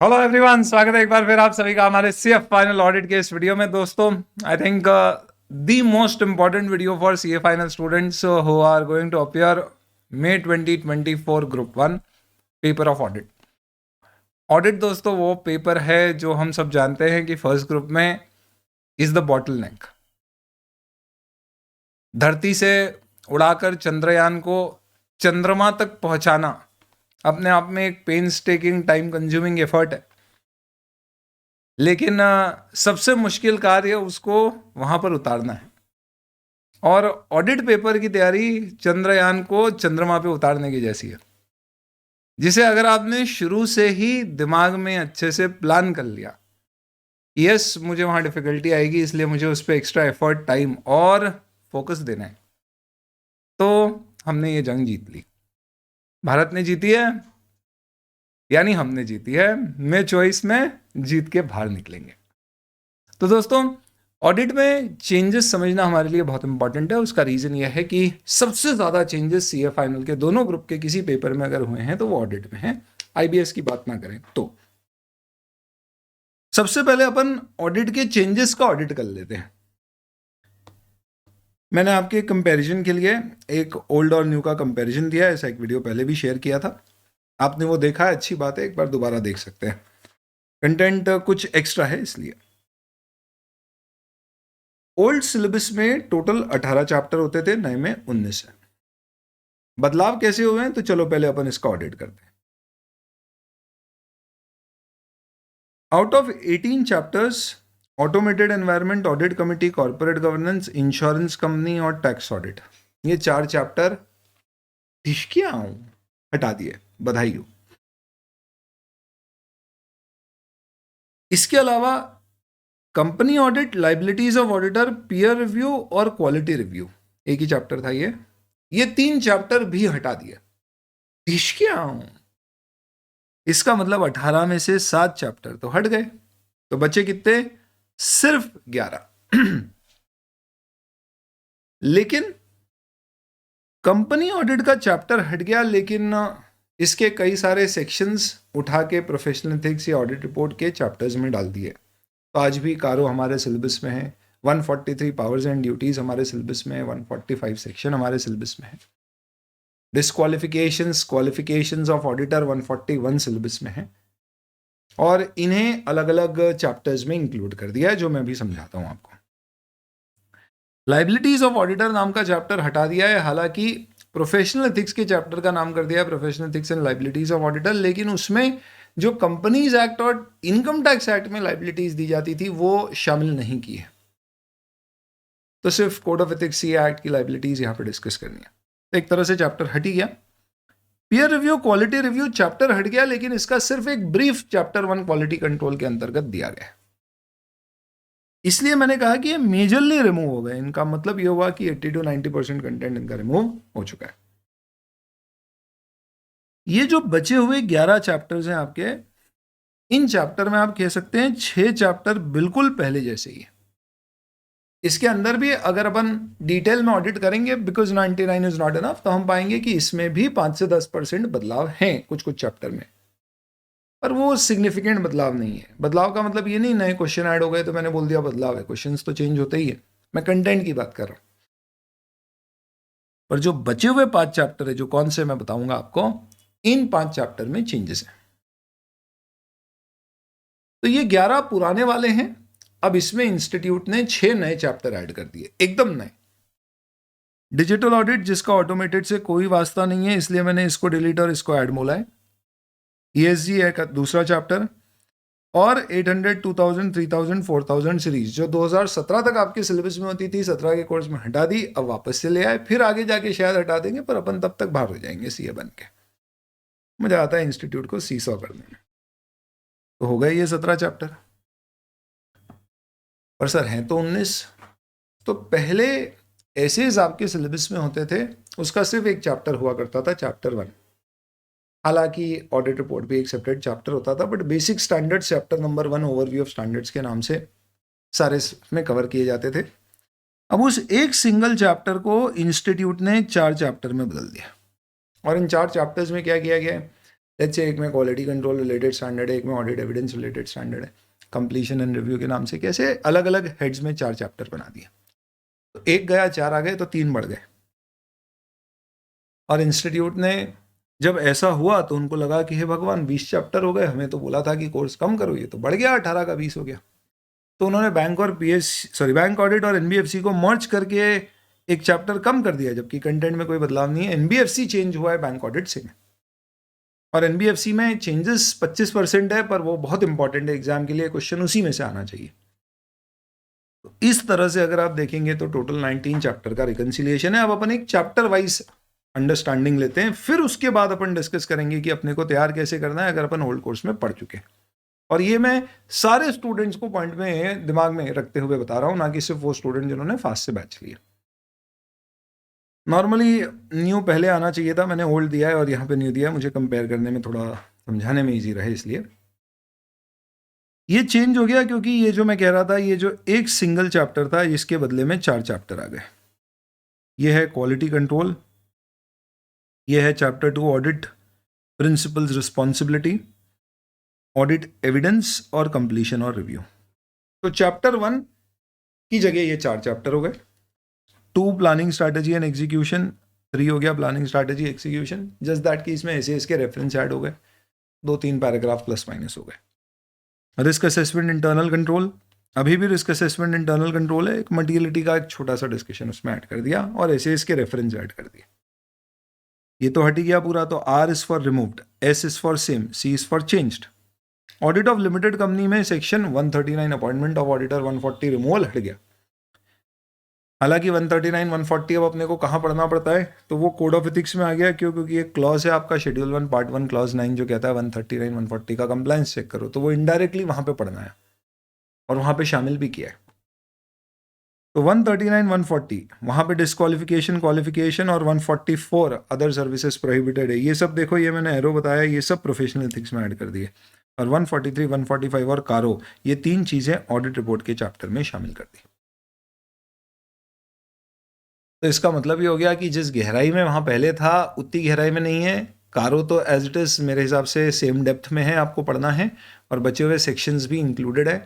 Hello everyone, स्वागत है एक बार फिर आप सभी का हमारे सीएफ फाइनल ऑडिट के इस वीडियो में। दोस्तों, I think the most important video for CA final students who are going to appear May 2024 group 1 paper of audit. Audit दोस्तों वो पेपर है जो हम सब जानते हैं कि फर्स्ट ग्रुप में इज द बॉटल नेक। धरती से उड़ाकर चंद्रयान को चंद्रमा तक पहुंचाना अपने आप में एक पेन्सटेकिंग टाइम कंज्यूमिंग एफर्ट है, लेकिन सबसे मुश्किल कार्य उसको वहां पर उतारना है। और ऑडिट पेपर की तैयारी चंद्रयान को चंद्रमा पे उतारने की जैसी है, जिसे अगर आपने शुरू से ही दिमाग में अच्छे से प्लान कर लिया, यस मुझे वहां डिफिकल्टी आएगी इसलिए मुझे उस पर एक्स्ट्रा एफर्ट, टाइम और फोकस देना है, तो हमने ये जंग जीत ली। भारत ने जीती है, यानी हमने जीती है। मैं चॉइस में जीत के बाहर निकलेंगे। तो दोस्तों, ऑडिट में चेंजेस समझना हमारे लिए बहुत इंपॉर्टेंट है। उसका रीजन यह है कि सबसे ज्यादा चेंजेस सीए फाइनल के दोनों ग्रुप के किसी पेपर में अगर हुए हैं तो वो ऑडिट में है। आईबीएस की बात ना करें तो सबसे पहले अपन ऑडिट के चेंजेस का ऑडिट कर लेते हैं। मैंने आपके कंपैरिजन के लिए एक ओल्ड और न्यू का कंपैरिजन दिया है। ऐसा एक वीडियो पहले भी शेयर किया था, आपने वो देखा है, अच्छी बात है, एक बार दोबारा देख सकते हैं। कंटेंट कुछ एक्स्ट्रा है इसलिए। ओल्ड सिलेबस में टोटल 18 चैप्टर होते थे, नए में 19 है। बदलाव कैसे हुए हैं तो चलो पहले अपन इसका ऑडिट करते हैं। Out of 18 chapters, automated environment, audit committee, corporate governance, insurance company और टैक्स ऑडिट, ये 4 चैप्टर हटा दिए, बधाई हो। इसके अलावा company audit, liabilities of auditor, peer review और क्वालिटी रिव्यू, एक ही चैप्टर था ये 3 चैप्टर भी हटा दिए। इसका मतलब 18 में से 7 चैप्टर तो हट गए, तो बचे कितने? सिर्फ 11। लेकिन कंपनी ऑडिट का चैप्टर हट गया, लेकिन इसके कई सारे सेक्शंस उठा के प्रोफेशनल एथिक्स या ऑडिट रिपोर्ट के चैप्टर्स में डाल दिए। तो आज भी कारो हमारे सिलेबस में है, 143 पावर्स एंड ड्यूटीज हमारे सिलेबस में है, 145 सेक्शन हमारे सिलेबस में है। डिस्क्वालिफिकेशंस, क्वालिफिकेशंस ऑफ ऑडिटर 141 सिलेबस में है, और इन्हें अलग अलग चैप्टर्स में इंक्लूड कर दिया है, जो मैं भी समझाता हूं आपको। लाइबिलिटीज ऑफ ऑडिटर नाम का चैप्टर हटा दिया है, हालांकि प्रोफेशनल एथिक्स के चैप्टर का नाम कर दिया है professional ethics and liabilities of auditor, लेकिन उसमें जो कंपनीज एक्ट और इनकम टैक्स एक्ट में लाइबिलिटीज दी जाती थी वो शामिल नहीं की है। तो सिर्फ code of ethics C act की लाइबिलिटीज यहां पर डिस्कस करनी है। तो एक तरह से चैप्टर हट ही गया। Peer review, quality review chapter हट गया, लेकिन इसका सिर्फ एक ब्रीफ चैप्टर 1 क्वालिटी कंट्रोल के अंतर्गत दिया गया है। इसलिए मैंने कहा कि ये मेजरली रिमूव हो गए। इनका मतलब ये हुआ कि 80 to 90% कंटेंट इनका रिमूव हो चुका है। ये जो बचे हुए 11 चैप्टर्स हैं आपके, इन चैप्टर में आप कह सकते हैं 6 चैप्टर बिल्कुल पहले जैसे ही है। इसके अंदर भी अगर अपन डिटेल में ऑडिट करेंगे, बिकॉज 99 इज नॉट इनफ, तो हम पाएंगे कि इसमें भी 5 से 10% बदलाव हैं कुछ चैप्टर में, पर वो सिग्निफिकेंट बदलाव नहीं है। बदलाव का मतलब ये नहीं नए क्वेश्चन ऐड हो गए तो मैंने बोल दिया बदलाव है, क्वेश्चंस तो चेंज होते ही है। मैं कंटेंट की बात कर रहा हूं। पर जो बचे हुए 5 चैप्टर है, जो कौन से मैं बताऊंगा आपको, इन 5 चैप्टर में चेंजेस हैं। तो ये 11 पुराने वाले हैं, अब इसमें इंस्टीट्यूट ने 6 नए चैप्टर ऐड कर दिए, एकदम नए। डिजिटल ऑडिट, जिसका ऑटोमेटेड से कोई वास्ता नहीं है, इसलिए मैंने इसको डिलीट और इसको ऐड बोला है। ESG है का दूसरा चैप्टर, और 800, 2000, 3000, 4000 सीरीज जो 2017 तक आपके सिलेबस में होती थी, 17 के कोर्स में हटा दी, अब वापस से ले आए, फिर आगे जाके शायद हटा देंगे, पर अपन तब तक बाहर हो जाएंगे सीए बन के। मजा आता है इंस्टीट्यूट को सीसॉ करने में। तो हो गए ये 17 चैप्टर, पर सर हैं तो 19। तो पहले ऐसे आपके सिलेबस में होते थे, उसका सिर्फ एक चैप्टर हुआ करता था, चैप्टर 1। हालांकि ऑडिट रिपोर्ट भी एक सेपरेट चैप्टर होता था, but basic standards chapter number 1 overview of standards के नाम से सारे में कवर किए जाते थे। अब उस एक सिंगल चैप्टर को इंस्टीट्यूट ने 4 चैप्टर में बदल दिया, और इन 4 चैप्टर्स में क्या किया गया है? लेट्स से एक में क्वालिटी कंट्रोल रिलेटेड स्टैंडर्ड है, एक में ऑडिट एविडेंस रिलेटेड स्टैंडर्ड है, कंप्लीशन एंड रिव्यू के नाम से, कैसे अलग अलग हेड्स में 4 चैप्टर बना दिए। तो एक गया, 4 आ गए, तो 3 बढ़ गए। और इंस्टीट्यूट ने जब ऐसा हुआ तो उनको लगा कि हे भगवान 20 चैप्टर हो गए, हमें तो बोला था कि कोर्स कम करो, ये तो बढ़ गया, 18 का 20 हो गया। तो उन्होंने बैंक ऑडिट और एनबीएफसी को मर्ज करके एक चैप्टर कम कर दिया, जबकि कंटेंट में कोई बदलाव नहीं है। एनबीएफसी चेंज हुआ है बैंक ऑडिट से, और एनबीएफसी में चेंजेस 25% है, पर वो बहुत इंपॉर्टेंट है एग्जाम के लिए, क्वेश्चन उसी में से आना चाहिए। तो इस तरह से अगर आप देखेंगे तो टोटल 19 चैप्टर का रिकंसिलिएशन है। अब अपन एक चैप्टर वाइज अंडरस्टैंडिंग लेते हैं, फिर उसके बाद अपन डिस्कस करेंगे कि अपने को तैयार कैसे करना है अगर अपन ओल्ड कोर्स में पढ़ चुके हैं। और ये मैं सारे स्टूडेंट्स को पॉइंट में दिमाग में रखते हुए बता रहा हूं, ना कि सिर्फ वो स्टूडेंट जिन्होंने फास्ट से बैच लिया। नॉर्मली न्यू पहले आना चाहिए था, मैंने ओल्ड दिया है और यहाँ पे न्यू दिया है, मुझे कंपेयर करने में थोड़ा समझाने में ईजी रहे, इसलिए ये चेंज हो गया। क्योंकि ये जो मैं कह रहा था, ये जो एक सिंगल चैप्टर था, इसके बदले में 4 चैप्टर आ गए। ये है क्वालिटी कंट्रोल, ये है chapter 2 audit principles responsibility, audit evidence और कंप्लीशन और रिव्यू। तो चैप्टर 1 की जगह ये 4 चैप्टर हो गए। 2 प्लानिंग स्ट्रैटेजी एंड एग्जीक्यूशन, 3 हो गया planning strategy execution, just that कि इसमें एसएएस के रेफरेंस ऐड हो गए, 2-3 पैराग्राफ प्लस माइनस हो गए। रिस्क असेसमेंट इंटरनल कंट्रोल, अभी भी रिस्क असेसमेंट इंटरनल कंट्रोल है, एक मटीरियलिटी का एक छोटा सा डिस्कशन उसमें ऐड कर दिया और एसएएस के रेफरेंस ऐड कर दिए। ये तो हट ही गया पूरा। तो R is for removed, S is for same, C is for changed. Audit of limited company में section 139 appointment of auditor 140 removal हट गया। हालांकि 139 140 अब अपने को कहाँ पढ़ना पड़ता है, तो वो कोड ऑफ एथिक्स में आ गया। क्यों? क्योंकि एक क्लॉज है आपका शेड्यूल 1 पार्ट 1 क्लॉज 9 जो कहता है 139 140 का कंप्लायंस चेक करो, तो वो इनडायरेक्टली वहां पे पढ़ना है और वहां पे शामिल भी किया है। तो 139 140 वहां पे डिस्क्वालिफिकेशन क्वालिफिकेशन और 144 अदर सर्विसेज प्रोहिबिटेड है। ये सब देखो, ये मैंने एरो बताया, ये सब प्रोफेशनल एथिक्स में ऐड कर दिए। और 143 145 और कारो, ये 3 चीजें ऑडिट रिपोर्ट के चैप्टर में शामिल कर दी। तो इसका मतलब ये हो गया कि जिस गहराई में वहां पहले था उतनी गहराई में नहीं है। कारो तो एज इट इज मेरे हिसाब से सेम डेप्थ में है, आपको पढ़ना है, और बचे हुए सेक्शंस भी इंक्लूडेड है।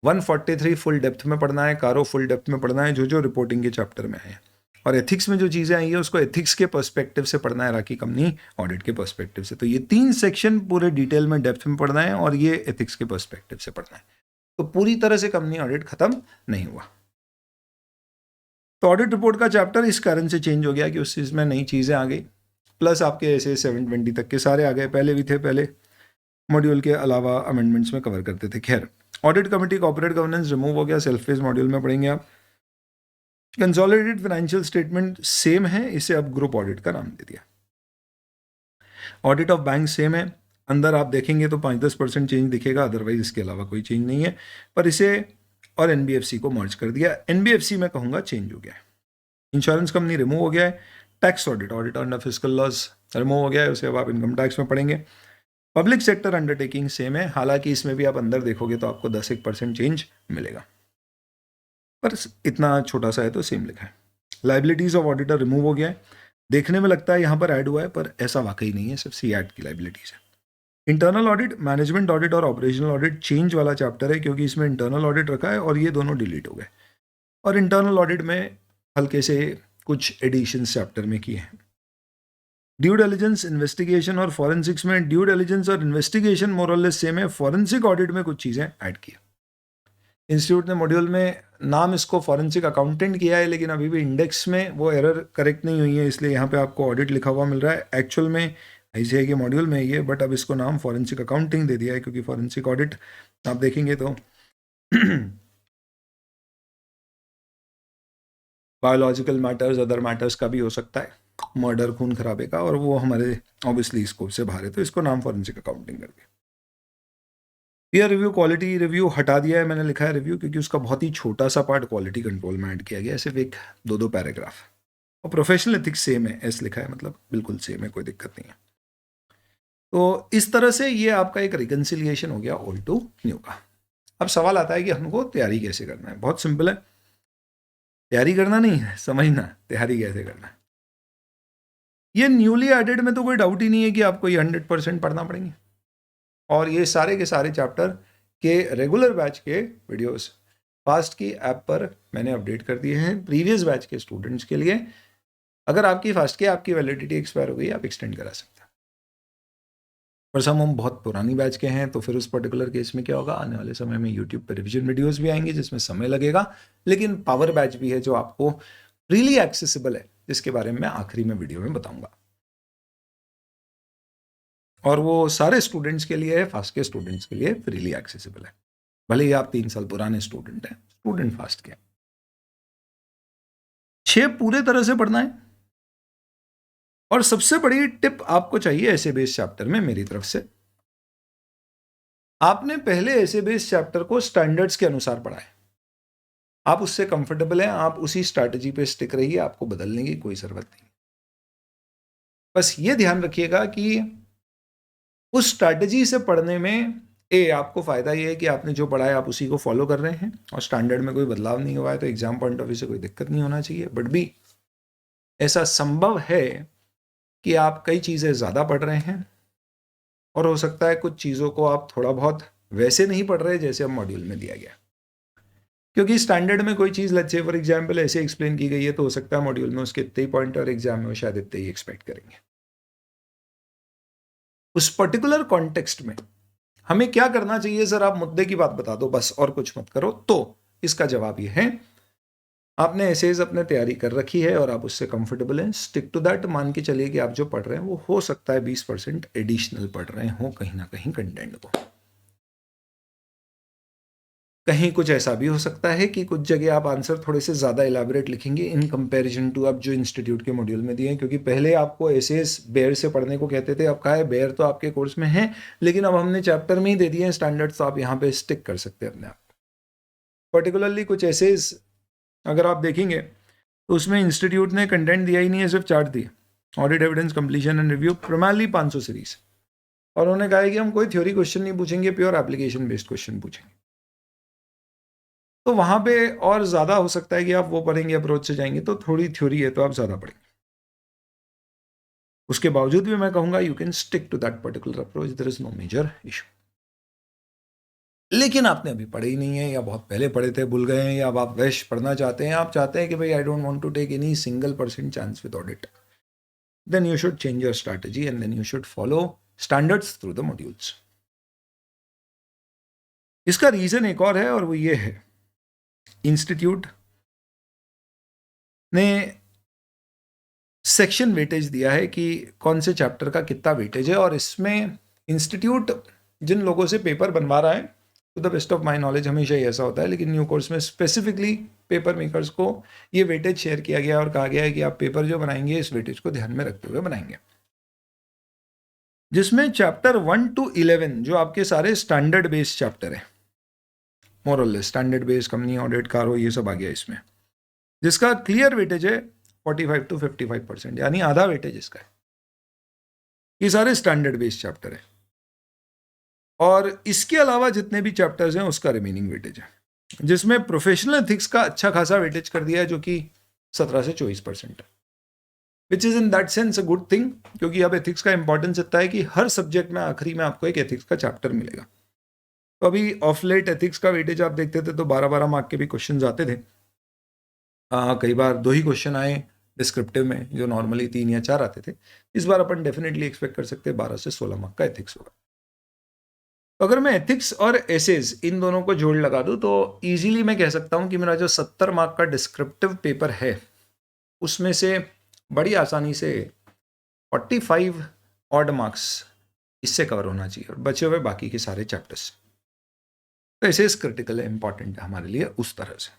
143 फुल डेप्थ में पढ़ना है, कारो फुल डेप्थ में पढ़ना है, जो जो रिपोर्टिंग के चैप्टर में है। और एथिक्स में जो चीज़ें आई है उसको एथिक्स के पर्सपेक्टिव से पढ़ना है, राखी कंपनी ऑडिट के पर्सपेक्टिव से। तो ये 3 सेक्शन पूरे डिटेल में डेप्थ में पढ़ना है और ये एथिक्स के पर्सपेक्टिव से पढ़ना है। तो पूरी तरह से कंपनी ऑडिट खत्म नहीं हुआ। तो ऑडिट रिपोर्ट का चैप्टर इस कारण से चेंज हो गया कि उस चीज़ में नई चीज़ें आ गई, प्लस आपके ऐसे 720 तक के सारे आ गए, पहले भी थे, पहले मॉड्यूल के अलावा अमेंडमेंट्स में कवर करते थे। खैर, audit committee corporate governance remove हो गया, सेल्फ फेस मॉड्यूल में पढ़ेंगे आप। कंसोलिडेटेड फाइनेंशियल स्टेटमेंट सेम है, इसे अब ग्रुप ऑडिट का नाम दे दिया। ऑडिट ऑफ बैंक सेम है, अंदर आप देखेंगे तो 5-10% चेंज दिखेगा, अदरवाइज इसके अलावा कोई चेंज नहीं है। पर इसे और एनबीएफसी को मर्ज कर दिया। एनबीएफसी में कहूँगा चेंज हो गया है। इंश्योरेंस कंपनी रिमूव हो गया है। Tax audit, audit under fiscal laws remove हो गया है, उसे अब आप इनकम टैक्स में पढ़ेंगे। पब्लिक सेक्टर अंडरटेकिंग सेम है, हालांकि इसमें भी आप अंदर देखोगे तो आपको 10-1% चेंज मिलेगा, पर इतना छोटा सा है तो सेम लिखा है। लाइबिलिटीज ऑफ ऑडिटर रिमूव हो गया है। देखने में लगता है यहाँ पर ऐड हुआ है, पर ऐसा वाकई नहीं है, सिर्फ सी ऐड की लाइबिलिटीज है। इंटरनल ऑडिट, मैनेजमेंट ऑडिट और ऑपरेशनल ऑडिट चेंज वाला चैप्टर है, क्योंकि इसमें इंटरनल ऑडिट रखा है और ये दोनों डिलीट हो गए। और इंटरनल ऑडिट में हल्के से कुछ एडिशन चैप्टर में किए हैं। ड्यू डिलिजेंस, इन्वेस्टिगेशन और फॉरेंसिक्स में ड्यू डिलिजेंस और इन्वेस्टिगेशन मोर और लेस सेम है, फॉरेंसिक ऑडिट में कुछ चीज़ें ऐड की। इंस्टीट्यूट ने मॉड्यूल में नाम इसको फॉरेंसिक अकाउंटेंट किया है, लेकिन अभी भी इंडेक्स में वो एरर करेक्ट नहीं हुई है, इसलिए यहाँ पे आपको ऑडिट लिखा हुआ मिल रहा है। एक्चुअल में ऐसे है कि मॉड्यूल में ये, बट अब इसको नाम फॉरेंसिक अकाउंटिंग दे दिया है, क्योंकि फॉरेंसिक ऑडिट आप देखेंगे तो बायोलॉजिकल मैटर्स, अदर मैटर्स का भी हो सकता है, मर्डर, खून खराबे का, और वो हमारे ऑब्वियसली स्कोप से बाहर है, तो इसको नाम फॉरेंसिक अकाउंटिंग कर दिया। पीयर रिव्यू, क्वालिटी रिव्यू हटा दिया है, मैंने लिखा है रिव्यू क्योंकि उसका बहुत ही छोटा सा पार्ट क्वालिटी कंट्रोल में ऐड किया गया है, सिर्फ 1-2 पैराग्राफ। और प्रोफेशनल एथिक्स सेम है, एस लिखा है, मतलब बिल्कुल सेम है, कोई दिक्कत नहीं है। तो इस तरह से ये आपका एक रिकन्सिलिएशन हो गया ओल्ड टू न्यू का। अब सवाल आता है कि हमको तैयारी कैसे करना है। बहुत सिंपल है, तैयारी करना नहीं है, समझना तैयारी कैसे करना है। ये न्यूली एडेड में तो कोई डाउट ही नहीं है कि आपको ये 100% पढ़ना पड़ेंगे। और ये सारे के सारे चैप्टर के रेगुलर बैच के वीडियोस फास्ट की ऐप पर मैंने अपडेट कर दिए हैं प्रीवियस बैच के स्टूडेंट्स के लिए। अगर आपकी फास्ट की आपकी वैलिडिटी एक्सपायर हो गई, आप एक्सटेंड करा सकते हैं। पर हम बहुत पुरानी बैच के हैं तो फिर उस पर्टिकुलर केस में क्या होगा, आने वाले समय में यूट्यूब पर रिविजन वीडियोस भी आएंगे जिसमें समय लगेगा, लेकिन पावर बैच भी है जो आपको फ्रीली एक्सेसिबल है, जिसके बारे में मैं आखिरी में वीडियो में बताऊंगा। और वो सारे स्टूडेंट्स के लिए है, फास्ट के स्टूडेंट्स के लिए फ्रीली एक्सेसिबल है, भले ही आप 3 साल पुराने स्टूडेंट हैं, स्टूडेंट फास्ट के। 6 पूरे तरह से पढ़ना है। और सबसे बड़ी टिप आपको चाहिए ऐसे बेस चैप्टर में मेरी तरफ से, आपने पहले ऐसे बेस चैप्टर को स्टैंडर्ड्स के अनुसार पढ़ा है, आप उससे कंफर्टेबल हैं, आप उसी स्ट्रैटेजी पे स्टिक रहिए, आपको बदलने की कोई जरूरत नहीं। बस ये ध्यान रखिएगा कि उस स्ट्रैटेजी से पढ़ने में आपको फायदा ये है कि आपने जो पढ़ा है आप उसी को फॉलो कर रहे हैं और स्टैंडर्ड में कोई बदलाव नहीं हुआ है, तो एग्जाम पॉइंट ऑफ व्यू से कोई दिक्कत नहीं होना चाहिए। बट भी ऐसा संभव है कि आप कई चीज़ें ज़्यादा पढ़ रहे हैं और हो सकता है कुछ चीज़ों को आप थोड़ा बहुत वैसे नहीं पढ़ रहे जैसे अब मॉड्यूल में दिया गया, क्योंकि स्टैंडर्ड में कोई चीज़ लेट्स से फॉर एग्जाम्पल ऐसे एक्सप्लेन की गई है तो हो सकता है मॉड्यूल में उसके इतने ही पॉइंट और एग्जाम में वो शायद इतने ही एक्सपेक्ट करेंगे। उस पर्टिकुलर कॉन्टेक्स्ट में हमें क्या करना चाहिए, सर आप मुद्दे की बात बता दो बस और कुछ मत करो, तो इसका जवाब ये है, आपने एसेज अपने तैयारी कर रखी है और आप उससे कंफर्टेबल हैं, स्टिक टू दैट। मान के चलिए कि आप जो पढ़ रहे हैं वो हो सकता है 20% एडिशनल पढ़ रहे हो कहीं ना कहीं कंटेंट को, कहीं कुछ ऐसा भी हो सकता है कि कुछ जगह आप आंसर थोड़े से ज़्यादा एलाबोरेट लिखेंगे इन कंपैरिजन टू आप जो इंस्टीट्यूट के मॉड्यूल में दिए हैं, क्योंकि पहले आपको एसेज बेयर से पढ़ने को कहते थे, अब कहा है बेयर तो आपके कोर्स में है लेकिन अब हमने चैप्टर में ही दे दिए हैं स्टैंडर्ड, तो आप यहाँ पे स्टिक कर सकते हैं अपने आप। पर्टिकुलरली कुछ एसेज अगर आप देखेंगे तो उसमें इंस्टीट्यूट ने कंटेंट दिया ही नहीं है, सिर्फ चार्ट दिए, audit evidence completion and review, primarily 500 series, और उन्होंने कहा है कि हम कोई थ्योरी क्वेश्चन नहीं पूछेंगे, प्योर एप्लीकेशन बेस्ड क्वेश्चन पूछेंगे। तो वहां पे और ज़्यादा हो सकता है कि आप वो पढ़ेंगे अप्रोच से जाएंगे तो थोड़ी थ्योरी है तो आप ज़्यादा पढ़ेंगे। उसके बावजूद भी मैं कहूँगा you can stick to that particular approach, there is no major issue. लेकिन आपने अभी पढ़े ही नहीं है, या बहुत पहले पढ़े थे भूल गए हैं, या अब आप वैश पढ़ना चाहते हैं, आप चाहते हैं कि भाई I don't want to take any single % chance with audit, then you should change your strategy and then you should follow standards through the modules. इसका रीजन एक और है और वो ये है, इंस्टीट्यूट ने सेक्शन वेटेज दिया है कि कौन से चैप्टर का कितना वेटेज है, और इसमें इंस्टीट्यूट जिन लोगों से पेपर बनवा रहा है, to the best of my knowledge हमेशा ही ऐसा होता है, लेकिन न्यू कोर्स में स्पेसिफिकली पेपर मेकर्स को ये वेटेज शेयर किया गया और कहा गया है कि आप पेपर जो बनाएंगे इस वेटेज को ध्यान में रखते हुए बनाएंगे, जिसमें चैप्टर 1 to 11 जो आपके सारे स्टैंडर्ड बेस्ड चैप्टर है, moral standard based company audit कारो ये सब आ गया इसमें, जिसका क्लियर वेटेज है 45 to 55%, यानी आधा वेटेज इसका है। ये सारे स्टैंडर्ड बेस्ड चैप्टर है और इसके अलावा जितने भी चैप्टर्स हैं उसका रिमेनिंग वेटेज है, जिसमें प्रोफेशनल एथिक्स का अच्छा खासा वेटेज कर दिया है जो कि 17 से 24% है, which is in that sense a good thing, क्योंकि अब एथिक्स का इंपॉर्टेंस इतना है कि हर सब्जेक्ट में आखिरी में आपको एक एथिक्स का चैप्टर मिलेगा। तो अभी ऑफ लेट एथिक्स का वेटेज आप देखते थे तो 12-12 मार्क के भी क्वेश्चन आते थे, कई बार 2 ही क्वेश्चन आए डिस्क्रिप्टिव में जो नॉर्मली 3 या 4 आते थे। इस बार अपन डेफिनेटली एक्सपेक्ट कर सकते हैं 12 से 16 मार्क का एथिक्स होगा। तो अगर मैं एथिक्स और एसेज इन दोनों को जोड़ लगा दूं तो इजीली मैं कह सकता हूं कि मेरा जो 70 मार्क का डिस्क्रिप्टिव पेपर है उसमें से बड़ी आसानी से 45 ऑड मार्क्स इससे कवर होना चाहिए और बचे हुए बाकी के सारे चैप्टर्स। तो एसेज क्रिटिकल है, इंपॉर्टेंट है हमारे लिए उस तरह से।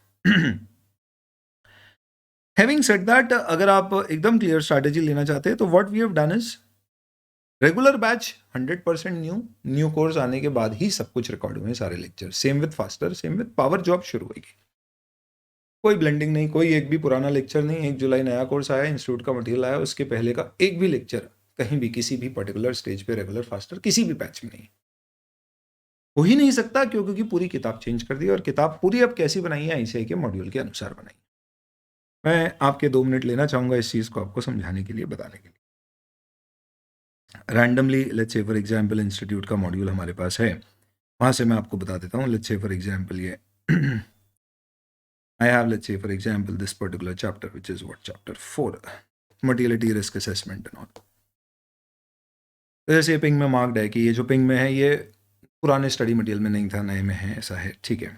हैविंग सेड दैट, अगर आप एकदम क्लियर स्ट्रैटेजी लेना चाहते हैं तो what we have done is regular batch 100% new course आने के बाद ही सब कुछ रिकॉर्ड हुए सारे lecture, same with faster, same with power job शुरू होगी, कोई ब्लेंडिंग नहीं, कोई एक भी पुराना लेक्चर नहीं। 1 जुलाई नया कोर्स आया, इंस्टीट्यूट का मटेरियल आया, उसके पहले का एक भी लेक्चर कहीं भी किसी भी पर्टिकुलर स्टेज पे रेगुलर फास्टर किसी भी बैच में नहीं हो ही नहीं सकता, क्योंकि पूरी किताब चेंज कर दी और किताब पूरी अब कैसी बनाई है, ICAI के मॉड्यूल के अनुसार बनाई। मैं आपके 2 मिनट लेना चाहूंगा इस चीज को आपको समझाने के लिए, बताने के लिए। Randomly let's say for example institute का मॉड्यूल हमारे पास है, वहाँ से मैं आपको बता देता हूँ. लेट्स से फॉर एग्जांपल ये I have, let's say for example, this particular chapter, which is what, chapter 4, motility risk assessment and all. तो जैसे पिंग में मार्क्ड है कि ये जो पिंग में है ये पुराने स्टडी मटेरियल में नहीं था, नए में है, ऐसा है, ठीक है.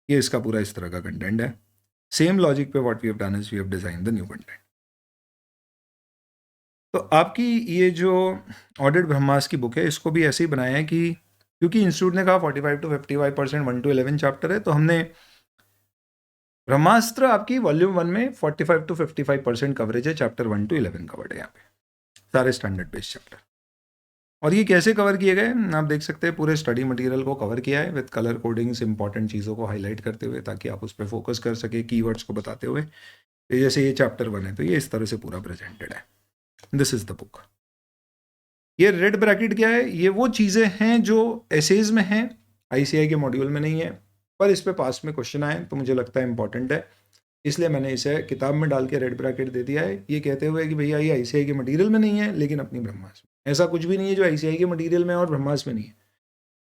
ये इसका पूरा इस तरह का कंटेंट है. सेम लॉजिक पे what we have done is we have design the new content. तो आपकी ये जो ऑडिट ब्रह्मास्त्र की बुक है, इसको भी ऐसे ही बनाया है कि क्योंकि इंस्टीट्यूट ने कहा 45 to 55% 1 to 11 चैप्टर है, तो हमने ब्रह्मास्त्र आपकी वॉल्यूम 1 में 45 to 55% कवरेज है, चैप्टर 1 to 11 कवर्ड है यहाँ पे, सारे स्टैंडर्ड बेस्ड चैप्टर. और ये कैसे कवर किए गए आप देख सकते हैं. पूरे स्टडी मटेरियल को कवर किया है विद कलर कोडिंग्स, इंपॉर्टेंट चीज़ों को हाईलाइट करते हुए, ताकि आप उस पर फोकस कर सके, कीवर्ड्स को बताते हुए. तो जैसे ये चैप्टर 1 है तो ये इस तरह से पूरा प्रेजेंटेड है. This is the book. ये रेड ब्रैकेट क्या है? ये वो चीज़ें हैं जो एसेज में हैं, ICI के मॉड्यूल में नहीं है, पर इस पे पास में क्वेश्चन आए तो मुझे लगता है इंपॉर्टेंट है, इसलिए मैंने इसे किताब में डाल के रेड ब्रैकेट दे दिया है, ये कहते हुए कि भैया ये ICI के मटेरियल में नहीं है लेकिन अपनी ब्रह्मास्त्र में. ऐसा कुछ भी नहीं है जो ICI के मटेरियल में और ब्रह्मास्त्र में नहीं है,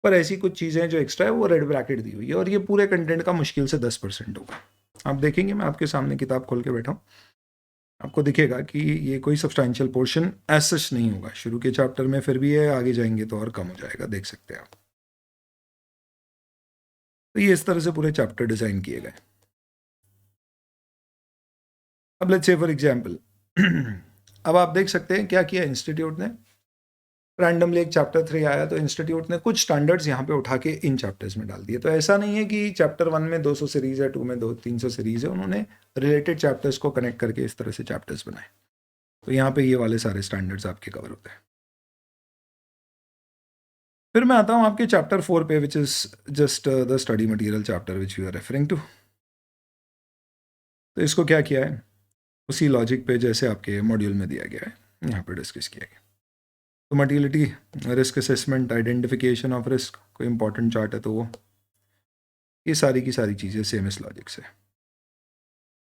पर ऐसी कुछ चीज़ें जो एक्स्ट्रा है वो रेड ब्रैकेट दी हुई है. और ये पूरे कंटेंट का मुश्किल से 10% होगा. आप देखेंगे, मैं आपके सामने किताब खोल के बैठा हूँ, आपको दिखेगा कि ये कोई सब्सटैंशियल पोर्शन एज सच नहीं होगा. शुरू के चैप्टर में फिर भी है, आगे जाएंगे तो और कम हो जाएगा, देख सकते हैं आप. तो ये इस तरह से पूरे चैप्टर डिजाइन किए गए. अब लेट्स से फॉर एग्जांपल अब आप देख सकते हैं क्या किया इंस्टीट्यूट ने. रैंडमली एक चैप्टर 3 आया तो इंस्टीट्यूट ने कुछ स्टैंडर्ड्स यहाँ पे उठा के इन चैप्टर्स में डाल दिए. तो ऐसा नहीं है कि चैप्टर 1 में 200 सीरीज है, 2 में 300 सीरीज है, उन्होंने रिलेटेड चैप्टर्स को कनेक्ट करके इस तरह से चैप्टर्स बनाए. तो यहाँ पे ये वाले सारे स्टैंडर्ड्स आपके कवर होते हैं. फिर मैं आता हूँ आपके चैप्टर 4 पे, which is just the study material chapter which you are referring to. तो इसको क्या किया है, उसी लॉजिक पे जैसे आपके मॉड्यूल में दिया गया है, यहाँ पे डिस्कस किया गया. तो materiality, risk assessment, identification of risk, कोई इंपॉर्टेंट चार्ट है तो वो, ये सारी की सारी चीज़ें सेम इस लॉजिक से.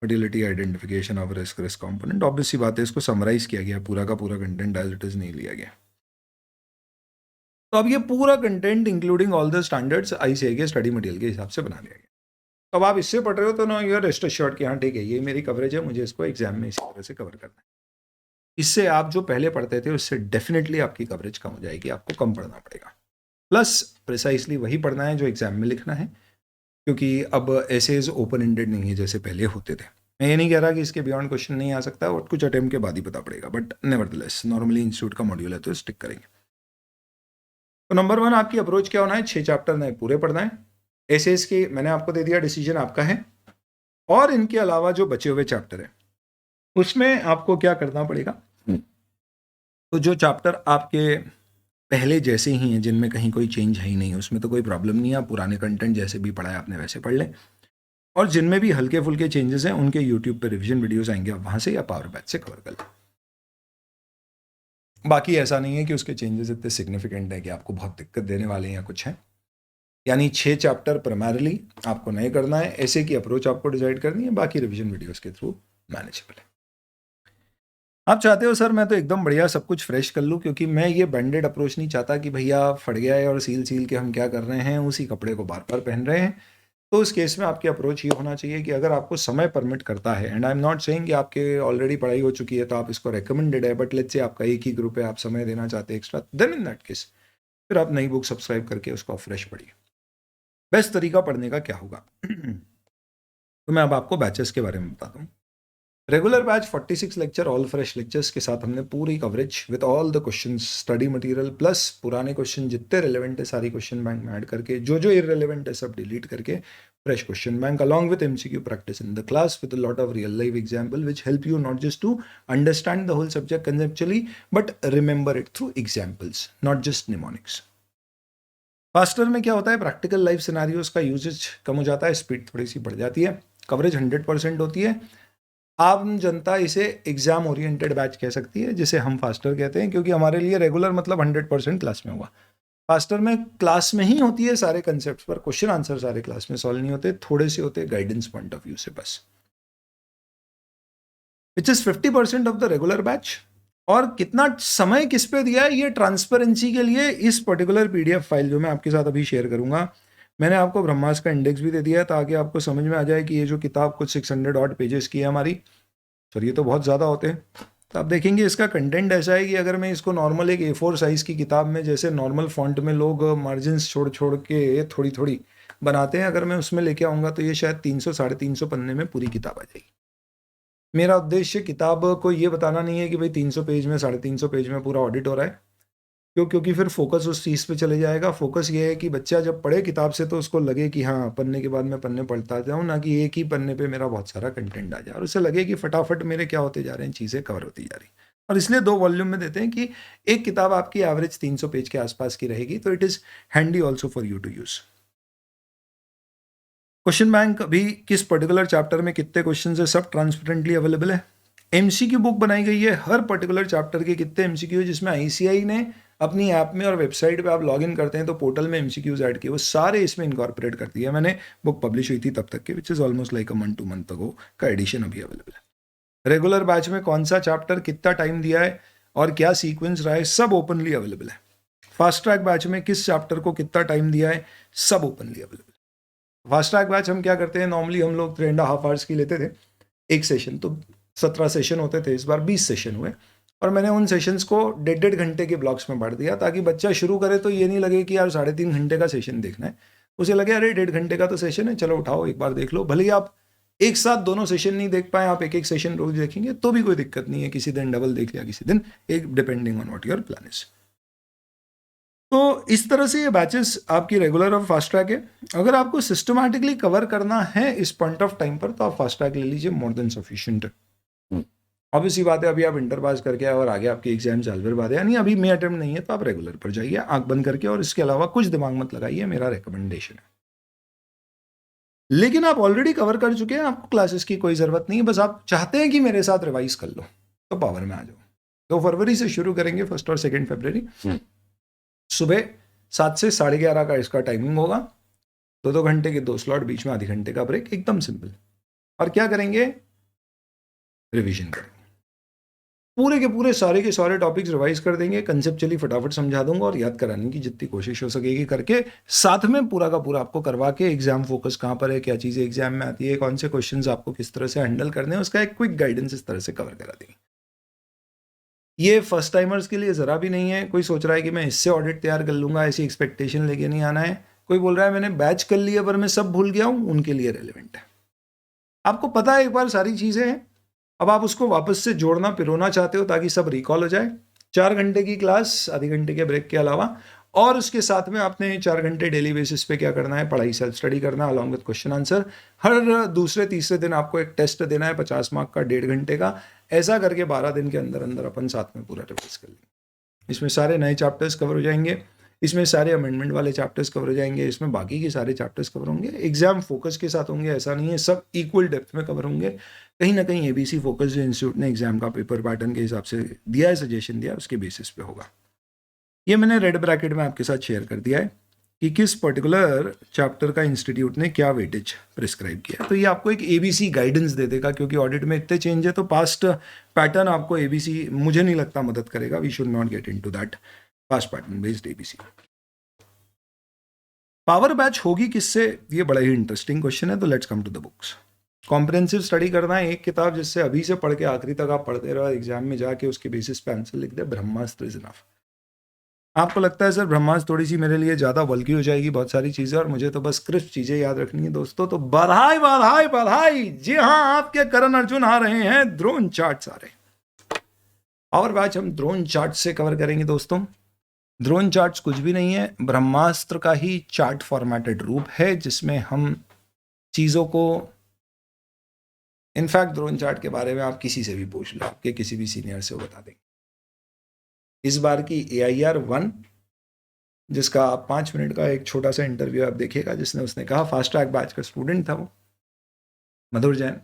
Materiality, identification of risk, risk component, obvious सी बात है, इसको समराइज किया गया, पूरा का पूरा कंटेंट एज इट इज नहीं लिया गया. तो अब ये पूरा content including all the standards ICI के स्टडी मटेरियल के हिसाब से बना लिया गया. तो अब आप इससे पढ़ रहे हो तो no you are rest assured कि हाँ ठीक है, ये मेरी कवरेज है, मुझे इसको एग्जाम में इसी तरह से कवर करना है. इससे आप जो पहले पढ़ते थे उससे डेफिनेटली आपकी कवरेज कम हो जाएगी, आपको कम पढ़ना पड़ेगा. प्लस प्रिसाइसली वही पढ़ना है जो एग्जाम में लिखना है, क्योंकि अब एसेज ओपन एंडेड नहीं है जैसे पहले होते थे. मैं ये नहीं कह रहा कि इसके बियॉन्ड क्वेश्चन नहीं आ सकता, और कुछ अटेम्प्ट के बाद ही पता पड़ेगा, बट नेवरदलेस नॉर्मली इंस्टीट्यूट का मॉड्यूल है तो स्टिक करेंगे. तो नंबर 1 आपकी अप्रोच क्या होना है, 6 चैप्टर नए पूरे पढ़ना है. एसेज की मैंने आपको दे दिया, डिसीजन आपका है. और इनके अलावा जो बचे हुए चैप्टर है उसमें आपको क्या करना पड़ेगा, तो जो चैप्टर आपके पहले जैसे ही हैं, जिनमें कहीं कोई चेंज है ही नहीं, उसमें तो कोई प्रॉब्लम नहीं है, आप पुराने कंटेंट जैसे भी पढ़ा है आपने वैसे पढ़ लें. और जिनमें भी हल्के फुल्के चेंजेस हैं उनके यूट्यूब पर रिविजन वीडियोस आएंगे, आप वहाँ से या पावर बैच से कवर कर लें. बाकी ऐसा नहीं है कि उसके चेंजेस इतने सिग्निफिकेंट है कि आपको बहुत दिक्कत देने वाले हैं या कुछ है. यानी 6 चैप्टर प्राइमरली आपको नए करना है, ऐसे की अप्रोच आपको डिसाइड करनी है, बाकी रिविजन वीडियोस के थ्रू मैनेजेबल है. आप चाहते हो सर मैं तो एकदम बढ़िया सब कुछ फ्रेश कर लूँ, क्योंकि मैं ये बैंडेड अप्रोच नहीं चाहता कि भैया फट गया है और सील के हम क्या कर रहे हैं, उसी कपड़े को बार बार पहन रहे हैं. तो उस केस में आपकी अप्रोच ये होना चाहिए कि अगर आपको समय परमिट करता है, and I am not saying कि आपके ऑलरेडी पढ़ाई हो चुकी है तो आप इसको रिकमेंडेड है, बट लेट्स से आपका एक ही ग्रुप है, आप समय देना चाहते हैं extra, then in that case फिर आप नई बुक सब्सक्राइब करके उसको फ्रेश पढ़िए. बेस्ट तरीका पढ़ने का क्या होगा तो मैं अब आपको बैचेस के बारे में बताता हूँ. Regular batch 46 lecture all fresh lectures के साथ हमने पूरी coverage with all the questions, study material plus पुराने क्वेश्चन जितने रिलेवेंट है सारी क्वेश्चन बैंक में ऐड करके, जो जो इररिलेवेंट है सब डिलीट करके fresh question bank along with MCQ practice in the class with a lot of real life example which help you not just to understand the whole subject conceptually but remember it through examples, not just mnemonics. Faster में क्या होता है, practical life scenarios का usages कम हो जाता है, speed थोड़ी सी बढ़ जाती है, कवरेज 100% होती है. आम जनता इसे एग्जाम ओरिएंटेड बैच कह सकती है, जिसे हम फास्टर कहते हैं, क्योंकि हमारे लिए रेगुलर मतलब 100% क्लास में हुआ. फास्टर में क्लास में ही होती है सारे कंसेप्ट, पर क्वेश्चन आंसर सारे क्लास में सॉल्व नहीं होते, थोड़े से होते गाइडेंस पॉइंट ऑफ व्यू से बस. Which is 50% of the regular batch और कितना समय किस पे दिया है, ये ट्रांसपेरेंसी के लिए इस पर्टिकुलर पीडीएफ फाइल जो मैं आपके साथ अभी शेयर करूंगा, मैंने आपको ब्रह्मास्त्र का इंडेक्स भी दे दिया है ताकि आपको समझ में आ जाए कि ये जो किताब कुछ 600 ऑड पेजेस की है हमारी, सर ये तो बहुत ज़्यादा होते हैं। तो आप देखेंगे इसका कंटेंट ऐसा है कि अगर मैं इसको नॉर्मल एक A4 साइज़ की किताब में, जैसे नॉर्मल फॉन्ट में लोग मार्जिन्स छोड़ छोड़ के थोड़ी थोड़ी बनाते हैं, अगर मैं उसमें लेके आऊँगा तो ये शायद 300 350 पन्ने में पूरी किताब आ जाएगी। मेरा उद्देश्य किताब को ये बताना नहीं है कि भाई 300 पेज में 350 पेज में पूरा ऑडिट हो रहा है, क्योंकि फिर फोकस उस चीज़ पे चले जाएगा। फोकस ये है कि बच्चा जब पढ़े किताब से तो उसको लगे कि हाँ, पन्ने के बाद मैं पन्ने पढ़ता जाऊँ, ना कि एक ही पन्ने पे मेरा बहुत सारा कंटेंट आ जाए और उसे लगे कि फटाफट मेरे क्या होते जा रहे हैं, चीज़ें कवर होती जा रही। और इसलिए 2 वॉल्यूम में देते हैं कि एक किताब आपकी एवरेज 300 पेज के आसपास की रहेगी, तो it is handy also for you to use. Question bank अभी किस पर्टिकुलर चैप्टर में कितने क्वेश्चन है, सब ट्रांसपेरेंटली अवेलेबल है। एमसीक्यू बुक बनाई गई है, हर पर्टिकुलर चैप्टर के कितने एमसीक्यू है, जिसमें आईसीआई ने अपनी ऐप में और वेबसाइट पे आप लॉगिन करते हैं तो पोर्टल में एमसीक्यूज ऐड किए, वो सारे इसमें इनकॉर्पोरेट कर दिया मैंने। बुक पब्लिश हुई थी तब तक के, which is almost like a month 2 month ago का एडिशन अभी अवेलेबल है। रेगुलर बैच में कौन सा चैप्टर कितना टाइम दिया है और क्या सीक्वेंस रहा है, सब ओपनली अवेलेबल है। फास्ट ट्रैक बैच में किस चैप्टर को कितना टाइम दिया है, सब openly available. Fast track batch हम क्या करते हैं, नॉर्मली हम लोग 3.5 आवर्स की लेते थे एक सेशन, तो 17 सेशन होते थे, इस बार 20 सेशन हुए और मैंने उन सेशंस को 1.5 घंटे के ब्लॉक्स में बांट दिया ताकि बच्चा शुरू करे तो ये नहीं लगे कि यार 3.5 घंटे का सेशन देखना है, उसे लगे अरे 1.5 घंटे का तो सेशन है, चलो उठाओ एक बार देख लो। भले ही आप एक साथ दोनों सेशन नहीं देख पाए, आप एक एक सेशन रोज देखेंगे तो भी कोई दिक्कत नहीं है, किसी दिन डबल देख लिया, किसी दिन एक, depending on what your plan is. तो इस तरह से ये बैचेस आपकी रेगुलर और फास्ट ट्रैक है। अगर आपको सिस्टमैटिकली कवर करना है इस पॉइंट ऑफ टाइम पर तो आप फास्ट ट्रैक ले लीजिए, मोर देन सफिशिएंट है। ऑब्वियसली बात है, अभी आप इंटर पास करके आए और आगे आपके एग्जाम चल रहे बात है, यानी अभी मे अटेम्प्ट नहीं है तो आप रेगुलर पर जाइए आंख बंद करके, और इसके अलावा कुछ दिमाग मत लगाइए, मेरा रिकमेंडेशन है। लेकिन आप ऑलरेडी कवर कर चुके हैं, आपको क्लासेस की कोई ज़रूरत नहीं है, बस आप चाहते हैं कि मेरे साथ रिवाइज कर लो तो पावर में आ जाओ। 2 फरवरी से शुरू करेंगे, 1 और 2 फरवरी। सुबह 7 से 11:30 का इसका टाइमिंग होगा, 2-2 घंटे के 2 स्लॉट, बीच में आधे घंटे का ब्रेक, एकदम सिंपल। और क्या करेंगे, रिवीजन करेंगे, पूरे के पूरे सारे के सारे टॉपिक्स रिवाइज कर देंगे, कंसेप्चुअली फटाफट समझा दूंगा और याद कराने की जितनी कोशिश हो सकेगी करके, साथ में पूरा का पूरा आपको करवा के एग्जाम फोकस कहाँ पर है, क्या चीज़ें एग्जाम में आती है, कौन से क्वेश्चंस आपको किस तरह से हैंडल करने हैं, उसका एक क्विक गाइडेंस इस तरह से कवर करा देंगे। ये फर्स्ट टाइमर्स के लिए ज़रा भी नहीं है। कोई सोच रहा है कि मैं इससे ऑडिट तैयार कर लूँगा, ऐसी एक्सपेक्टेशन लेके नहीं आना है। कोई बोल रहा है मैंने बैच कर लिया पर मैं सब भूल गया हूँ, उनके लिए रेलिवेंट है। आपको पता है एक बार सारी चीज़ें हैं, अब आप उसको वापस से जोड़ना पिरोना चाहते हो ताकि सब रिकॉल हो जाए। 4 घंटे की क्लास, आधे घंटे के ब्रेक के अलावा, और उसके साथ में आपने 4 घंटे डेली बेसिस पे क्या करना है, पढ़ाई, सेल्फ स्टडी करना अलॉन्ग विद क्वेश्चन आंसर। हर दूसरे तीसरे दिन आपको एक टेस्ट देना है 50 मार्क का, 1.5 घंटे का। ऐसा करके 12 दिन के अंदर अंदर अपन साथ में पूरा रिवाइज कर लेंगे। इसमें सारे नए चैप्टर्स कवर हो जाएंगे, इसमें सारे अमेंडमेंट वाले चैप्टर्स कवर हो जाएंगे, इसमें बाकी के सारे चैप्टर्स कवर होंगे। एग्जाम फोकस के साथ होंगे, ऐसा नहीं है, सब इक्वल डेप्थ में कवर होंगे। कहीं ना कहीं एबीसी फोकस जो इंस्टीट्यूट ने एग्जाम का पेपर पैटर्न के हिसाब से दिया है, सजेशन दिया है, उसके बेसिस पे होगा। ये मैंने रेड ब्रैकेट में आपके साथ शेयर कर दिया है कि किस पर्टिकुलर चैप्टर का इंस्टीट्यूट ने क्या वेटेज प्रिस्क्राइब किया। तो ये आपको एक एबीसी गाइडेंस दे देगा, क्योंकि ऑडिट में इतने चेंज है तो पास्ट पैटर्न आपको एबीसी मुझे नहीं लगता मदद करेगा। We should not get into that past pattern based ABC. Power batch होगी किससे, ये बड़ा ही इंटरेस्टिंग क्वेश्चन है, तो let's come to the books. Comprehensive study करना है, एक किताब जिससे अभी से पढ़ के आखिरी तक आप पढ़ते रहो, एग्जाम में जाके उसके बेसिस पे आंसर लिख दे, ब्रह्मास्त्र इज इनफ। आपको लगता है सर ब्रह्मास्त्र थोड़ी सी मेरे लिए ज़्यादा बल्कि हो जाएगी, बहुत सारी चीज़ें, और मुझे तो बस क्रिस्प चीज़ें याद रखनी है दोस्तों, तो बधाई बधाई बधाई, जी हाँ, आपके करण अर्जुन आ रहे हैं, ड्रोन चार्ट्स आ रहे हैं। और बैच हम ड्रोन चार्ट से कवर करेंगे दोस्तों। ड्रोन चार्ट्स कुछ भी नहीं है, ब्रह्मास्त्र का ही चार्ट फॉर्मेटेड रूप है, जिसमें हम चीज़ों को, इनफैक्ट ड्रोन चार्ट के बारे में आप किसी से भी पूछ लो, आपके किसी भी सीनियर से वो बता देंगे। इस बार की AIR 1, जिसका आप 5 मिनट का एक छोटा सा इंटरव्यू आप देखिएगा, जिसने उसने कहा, फास्ट ट्रैक बैच का स्टूडेंट था वो, Madhur Jain,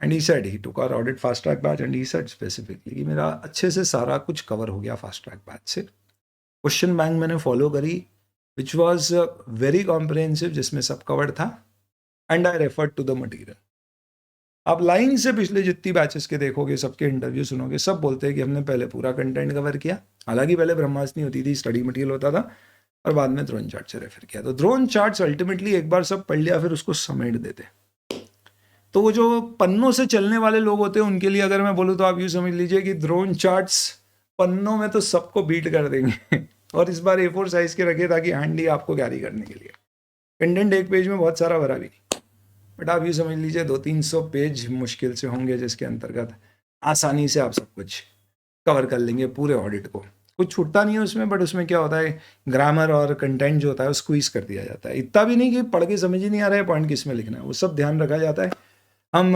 and he said he took our audit fast track batch and he said specifically कि मेरा अच्छे से सारा कुछ कवर हो गया फास्ट ट्रैक बैच से। क्वेश्चन बैंक मैंने फॉलो करी, विच वॉज वेरी कॉम्प्रिहेंसिव, जिसमें सब कवर्ड था, and I referred to the material. आप लाइन से पिछले जितनी बैचेस के देखोगे, सबके इंटरव्यू सुनोगे, सब बोलते हैं कि हमने पहले पूरा कंटेंट कवर किया। हालांकि पहले ब्रह्मास्त्र नहीं होती थी, स्टडी मटेरियल होता था, और बाद में द्रोण चार्ट से रेफर किया। तो द्रोण चार्ट्स अल्टीमेटली एक बार सब पढ़ लिया फिर उसको समेट देते। तो वो जो पन्नों से चलने वाले लोग होते हैं उनके लिए अगर मैं बोलूँ तो आप यूँ समझ लीजिए कि द्रोण चार्ट्स पन्नों में तो सबको बीट कर देंगे और इस बार A4 साइज के रखे ताकि हैंडी आपको कैरी करने के लिए। कंटेंट एक पेज में बहुत सारा भरा भी नहीं, बट आप यूँ समझ लीजिए 200-300 पेज मुश्किल से होंगे जिसके अंतर्गत आसानी से आप सब कुछ कवर कर लेंगे पूरे ऑडिट को। कुछ छूटता नहीं है उसमें, बट उसमें क्या होता है ग्रामर और कंटेंट जो होता है उसको स्क्वीज कर दिया जाता है। इतना भी नहीं कि पढ़ के समझ ही नहीं आ रहा है पॉइंट किस में लिखना है, वो सब ध्यान रखा जाता है। हम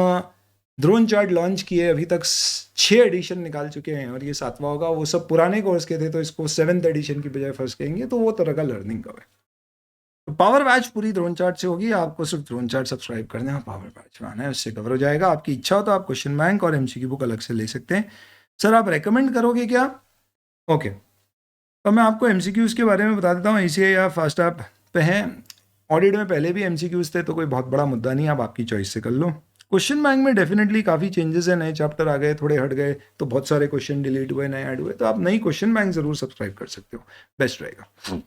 द्रोण चार्ट लॉन्च किए, अभी तक 6 एडिशन निकाल चुके हैं और ये 7वां होगा। वो सब पुराने कोर्स के थे तो इसको 7th एडिशन की बजाय फर्स्ट कहेंगे, तो वो तरह का लर्निंग का है। तो पावर बैच पूरी द्रोण चार्ट से होगी, आपको सिर्फ द्रोण चार्ट सब्सक्राइब करना है, पावर बैच में आना है, उससे कवर हो जाएगा। आपकी इच्छा हो तो आप क्वेश्चन बैंक और MCQ बुक अलग से ले सकते हैं। सर आप रेकमेंड करोगे क्या? ओके, तो मैं आपको MCQs के बारे में बता देता हूँ। ICAI या फास्ट ऐप पे हैं, ऑडिट में पहले भी MCQs थे तो कोई बहुत बड़ा मुद्दा नहीं, आप आपकी चॉइस से कर लो। क्वेश्चन बैंक में डेफिनेटली काफ़ी चेंजेस हैं, नए चैप्टर आ गए, थोड़े हट गए, तो बहुत सारे क्वेश्चन डिलीट हुए, नए ऐड हुए, तो आप नई क्वेश्चन बैंक जरूर सब्सक्राइब कर सकते हो, बेस्ट रहेगा।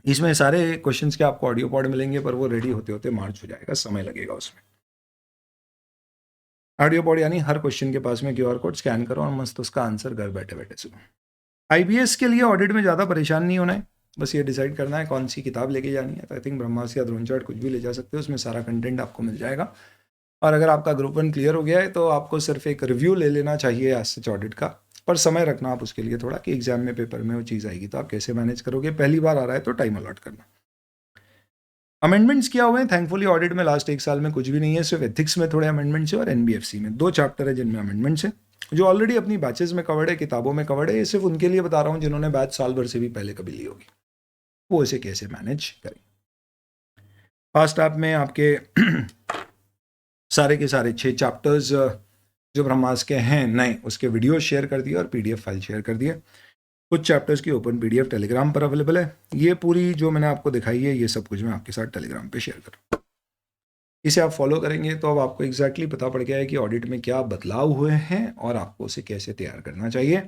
इसमें सारे क्वेश्चंस के आपको ऑडियो पॉड मिलेंगे, पर वो रेडी होते होते मार्च हो जाएगा, समय लगेगा उसमें। ऑडियो पॉड यानी हर क्वेश्चन के पास में QR कोड स्कैन करो और मस्त उसका आंसर घर बैठे बैठे सुनो। IBS के लिए ऑडिट में ज़्यादा परेशान नहीं होना है, बस ये डिसाइड करना है कौन सी किताब लेके जानी है। तो आई थिंक ब्रह्मास्त्र या द्रोण चार्ट कुछ भी ले जा सकते हो, उसमें सारा कंटेंट आपको मिल जाएगा। और अगर आपका ग्रुप 1 क्लियर हो गया है तो आपको सिर्फ एक रिव्यू ले लेना चाहिए आज से ऑडिट का, पर समय रखना आप उसके लिए थोड़ा कि एग्जाम में पेपर में वो चीज़ आएगी तो आप कैसे मैनेज करोगे। पहली बार आ रहा है तो टाइम अलॉट करना। अमेंडमेंट्स किया हुए हैं, थैंकफुली ऑडिट में लास्ट 1 साल में कुछ भी नहीं है, सिर्फ एथिक्स में थोड़े अमेंडमेंट्स है और NBFC में 2 चैप्टर है जिनमें अमेंडमेंट्स है, जो ऑलरेडी अपनी बैचेस में कवर्ड है, किताबों में कवर्ड है। ये सिर्फ उनके लिए बता रहा हूँ जिन्होंने बैच साल भर से भी पहले कभी ली होगी, वो इसे कैसे मैनेज करें। फास्ट ऐप में आपके सारे के सारे 6 चैप्टर्स जो ब्रह्मास्त्र के हैं नए, उसके वीडियो शेयर कर दिए और PDF फाइल शेयर कर दिए। कुछ चैप्टर्स की ओपन PDF टेलीग्राम पर अवेलेबल है। ये पूरी जो मैंने आपको दिखाई है ये सब कुछ मैं आपके साथ टेलीग्राम पे शेयर करूँ, इसे आप फॉलो करेंगे तो अब आपको एग्जैक्टली पता पड़ गया है कि ऑडिट में क्या बदलाव हुए हैं और आपको उसे कैसे तैयार करना चाहिए।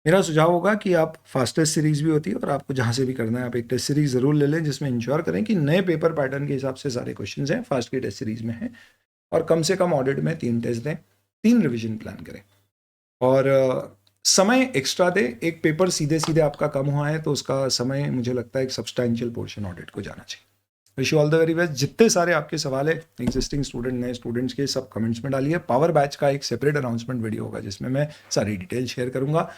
मेरा सुझाव होगा कि आप फास्ट टेस्ट सीरीज़ भी होती है और आपको जहाँ से भी करना है आप एक टेस्ट सीरीज़ ज़रूर ले लें, जिसमें इंश्योर करें कि नए पेपर पैटर्न के हिसाब से सारे क्वेश्चन हैं, फास्ट की टेस्ट सीरीज़ में हैं, और कम से कम ऑडिट में 3 टेस्ट दें, 3 रिविजन प्लान करें और समय एक्स्ट्रा दे। एक पेपर सीधे सीधे आपका कम हुआ है तो उसका समय मुझे लगता है एक सब्सटैंशियल पोर्शन ऑडिट को जाना चाहिए। Wish you all the very best. जितने सारे आपके सवाल है एग्जिस्टिंग स्टूडेंट नए स्टूडेंट्स के, सब कमेंट्स में डालिए। पावर बैच का एक सेपरेट अनाउंसमेंट वीडियो होगा जिसमें मैं सारी डिटेल शेयर करूंगा।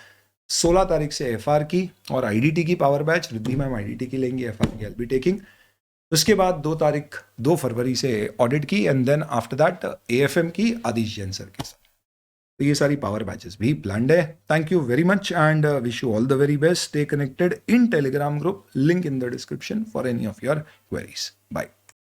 16 तारीख से FR की और IDT की power batch, Riddhi ma'am IDT की लेंगी, FR की I'll be taking। उसके बाद 2 फरवरी से ऑडिट की and then after that AFM की आदिश जैन सर के साथ। तो ये सारी पावर बैचेस भी प्लान्ड है। Thank you very much and wish you all the very best. Stay connected in Telegram group, link in the description for any of your queries. Bye.